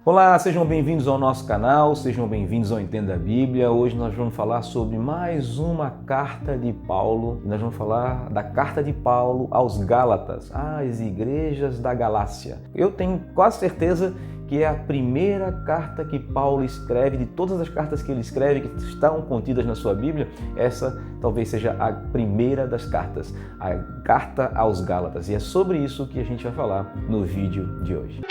Olá, sejam bem-vindos ao nosso canal, sejam bem-vindos ao Entenda a Bíblia. Hoje nós vamos falar sobre mais uma carta de Paulo. Nós vamos falar da carta de Paulo aos Gálatas, às igrejas da Galácia. Eu tenho quase certeza que é a primeira carta que Paulo escreve, de todas as cartas que ele escreve, que estão contidas na sua Bíblia, essa talvez seja a primeira das cartas, a carta aos Gálatas. E é sobre isso que a gente vai falar no vídeo de hoje.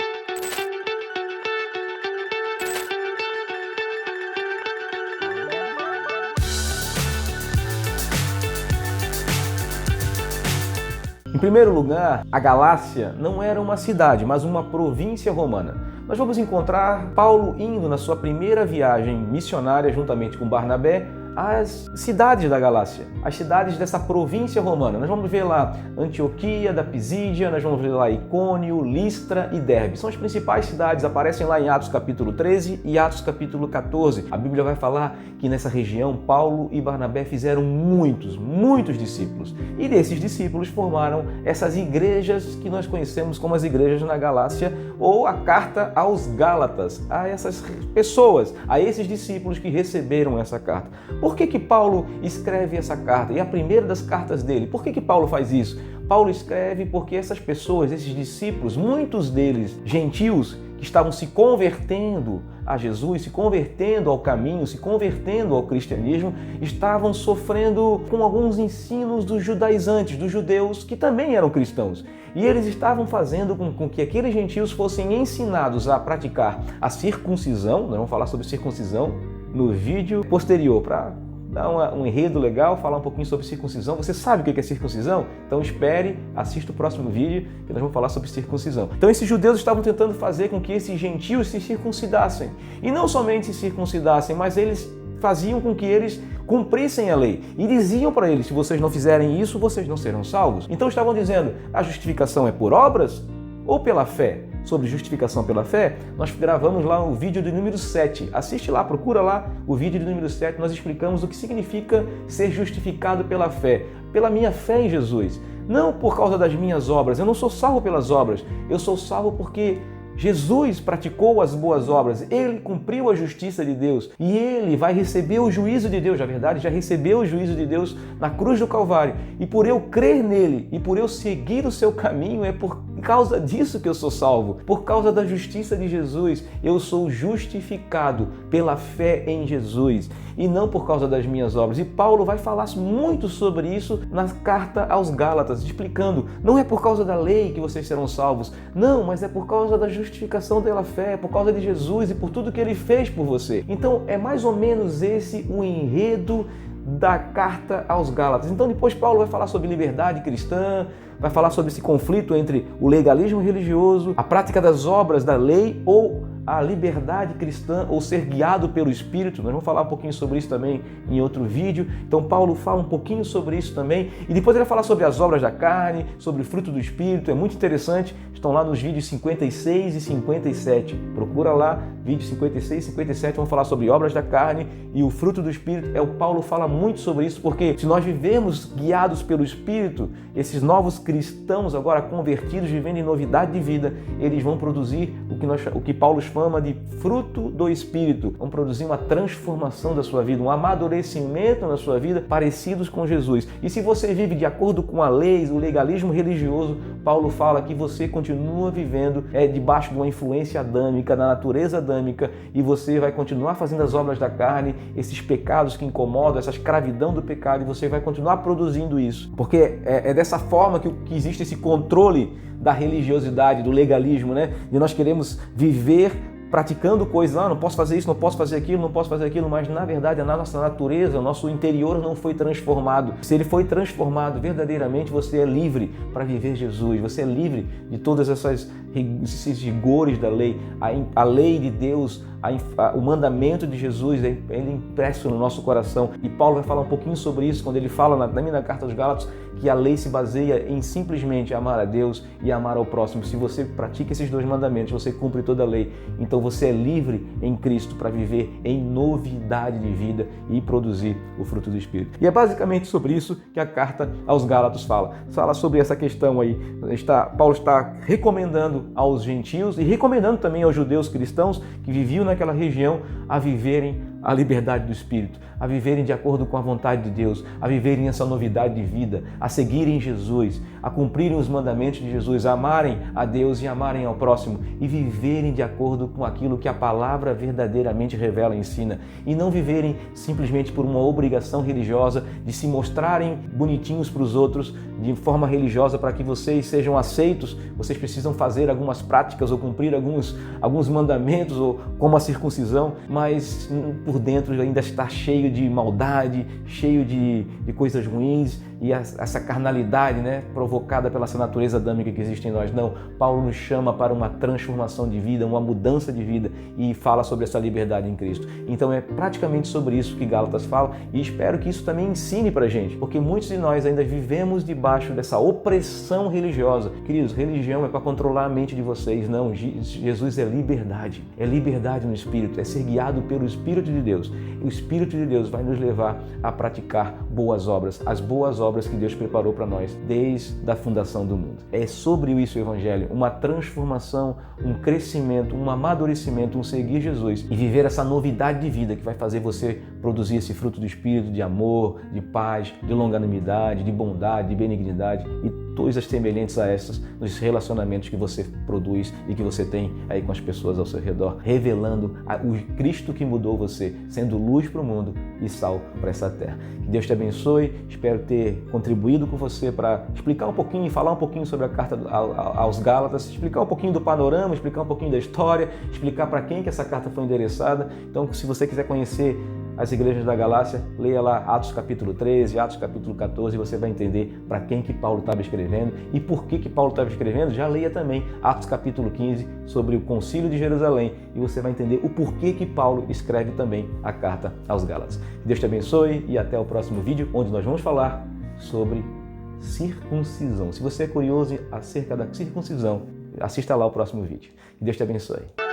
Em primeiro lugar, a Galácia não era uma cidade, mas uma província romana. Nós vamos encontrar Paulo indo na sua primeira viagem missionária juntamente com Barnabé às cidades da Galácia, as cidades dessa província romana. Nós vamos ver lá Antioquia da Pisídia, nós vamos ver lá Icônio, Listra e Derbe. São as principais cidades, aparecem lá em Atos capítulo 13 e Atos capítulo 14. A Bíblia vai falar que nessa região Paulo e Barnabé fizeram muitos discípulos. E desses discípulos formaram essas igrejas que nós conhecemos como as igrejas na Galácia, ou a carta aos Gálatas, a essas pessoas, a esses discípulos que receberam essa carta. Por que Paulo escreve essa carta? E a primeira das cartas dele, por que Paulo faz isso? Paulo escreve porque essas pessoas, esses discípulos, muitos deles gentios, que estavam se convertendo a Jesus, se convertendo ao caminho, se convertendo ao cristianismo, estavam sofrendo com alguns ensinos dos judaizantes, dos judeus que também eram cristãos. E eles estavam fazendo com que aqueles gentios fossem ensinados a praticar a circuncisão. Nós vamos falar sobre circuncisão no vídeo posterior, para dar um enredo legal, falar um pouquinho sobre circuncisão. Você sabe o que é circuncisão? Então espere, assista o próximo vídeo que nós vamos falar sobre circuncisão. Então esses judeus estavam tentando fazer com que esses gentios se circuncidassem. E não somente se circuncidassem, mas eles faziam com que eles cumprissem a lei. E diziam para eles, se vocês não fizerem isso, vocês não serão salvos. Então estavam dizendo, a justificação é por obras ou pela fé? Sobre justificação pela fé, nós gravamos lá o vídeo do número 7. Assiste lá, procura lá o vídeo do número 7. Nós explicamos o que significa ser justificado pela fé. Pela minha fé em Jesus. Não por causa das minhas obras. Eu não sou salvo pelas obras. Eu sou salvo porque Jesus praticou as boas obras, Ele cumpriu a justiça de Deus e Ele vai receber o juízo de Deus, na verdade já recebeu o juízo de Deus na cruz do Calvário. E por eu crer nele e por eu seguir o seu caminho, é por causa disso que eu sou salvo. Por causa da justiça de Jesus, eu sou justificado pela fé em Jesus e não por causa das minhas obras. E Paulo vai falar muito sobre isso na carta aos Gálatas, explicando, não é por causa da lei que vocês serão salvos, não, mas é por causa da justificação pela fé, por causa de Jesus e por tudo que Ele fez por você. Então é mais ou menos esse o enredo da carta aos Gálatas. Então depois Paulo vai falar sobre liberdade cristã, vai falar sobre esse conflito entre o legalismo religioso, a prática das obras da lei ou a liberdade cristã ou ser guiado pelo Espírito. Nós vamos falar um pouquinho sobre isso também em outro vídeo. Então Paulo fala um pouquinho sobre isso também. E depois ele vai falar sobre as obras da carne, sobre o fruto do Espírito. É muito interessante. Estão lá nos vídeos 56 e 57. Procura lá, vídeos 56 e 57. Vamos falar sobre obras da carne e o fruto do Espírito. O Paulo fala muito sobre isso, porque se nós vivemos guiados pelo Espírito, esses novos cristãos agora convertidos, vivendo em novidade de vida, eles vão produzir o que Paulo chama de fruto do Espírito. Vão produzir uma transformação da sua vida, um amadurecimento na sua vida, parecidos com Jesus. E se você vive de acordo com a lei, o legalismo religioso, Paulo fala que você continua vivendo debaixo de uma influência adâmica, da natureza adâmica, e você vai continuar fazendo as obras da carne, esses pecados que incomodam, essa escravidão do pecado, e você vai continuar produzindo isso. Porque é dessa forma que existe esse controle da religiosidade, do legalismo, né? De nós queremos viver praticando coisas, não posso fazer isso, não posso fazer aquilo, mas na verdade a nossa natureza, o nosso interior não foi transformado. Se ele foi transformado verdadeiramente, você é livre para viver Jesus, você é livre de todas esses rigores da lei, a lei de Deus, o mandamento de Jesus, ele é impresso no nosso coração. E Paulo vai falar um pouquinho sobre isso quando ele fala na carta aos Gálatas que a lei se baseia em simplesmente amar a Deus e amar ao próximo. Se você pratica esses dois mandamentos, você cumpre toda a lei. Então Então você é livre em Cristo para viver em novidade de vida e produzir o fruto do Espírito. E é basicamente sobre isso que a carta aos Gálatas fala. Fala sobre essa questão aí. Paulo está recomendando aos gentios e recomendando também aos judeus cristãos que viviam naquela região a viverem a liberdade do Espírito, a viverem de acordo com a vontade de Deus, a viverem essa novidade de vida, a seguirem Jesus, a cumprirem os mandamentos de Jesus, a amarem a Deus e amarem ao próximo e viverem de acordo com aquilo que a palavra verdadeiramente revela e ensina, e não viverem simplesmente por uma obrigação religiosa de se mostrarem bonitinhos para os outros de forma religiosa. Para que vocês sejam aceitos, vocês precisam fazer algumas práticas ou cumprir alguns mandamentos, ou como a circuncisão, mas por dentro ainda está cheio de maldade, cheio de coisas ruins, e essa carnalidade, né, provocada pela essa natureza adâmica que existe em nós. Não, Paulo nos chama para uma transformação de vida, uma mudança de vida, e fala sobre essa liberdade em Cristo. Então é praticamente sobre isso que Gálatas fala, e espero que isso também ensine para a gente, porque muitos de nós ainda vivemos debaixo dessa opressão religiosa. Queridos, religião é para controlar a mente de vocês. Não, Jesus é liberdade no Espírito, é ser guiado pelo Espírito de Deus. E o Espírito de Deus vai nos levar a praticar boas obras, as boas obras que Deus preparou para nós desde a fundação do mundo. É sobre isso o Evangelho, uma transformação, um crescimento, um amadurecimento, um seguir Jesus e viver essa novidade de vida que vai fazer você produzir esse fruto do Espírito de amor, de paz, de longanimidade, de bondade, de benignidade e coisas semelhantes a essas nos relacionamentos que você produz e que você tem aí com as pessoas ao seu redor, revelando o Cristo que mudou você, sendo luz para o mundo e sal para essa terra. Que Deus te abençoe, espero ter contribuído com você para explicar um pouquinho, falar um pouquinho sobre a carta aos Gálatas, explicar um pouquinho do panorama, explicar um pouquinho da história, explicar para quem que essa carta foi endereçada. Então, se você quiser conhecer as igrejas da Galácia, leia lá Atos capítulo 13, Atos capítulo 14, e você vai entender para quem que Paulo estava escrevendo e por que Paulo estava escrevendo. Já leia também Atos capítulo 15 sobre o Concílio de Jerusalém e você vai entender o porquê que Paulo escreve também a carta aos Gálatas. Que Deus te abençoe e até o próximo vídeo, onde nós vamos falar sobre circuncisão. Se você é curioso acerca da circuncisão, assista lá o próximo vídeo. Que Deus te abençoe.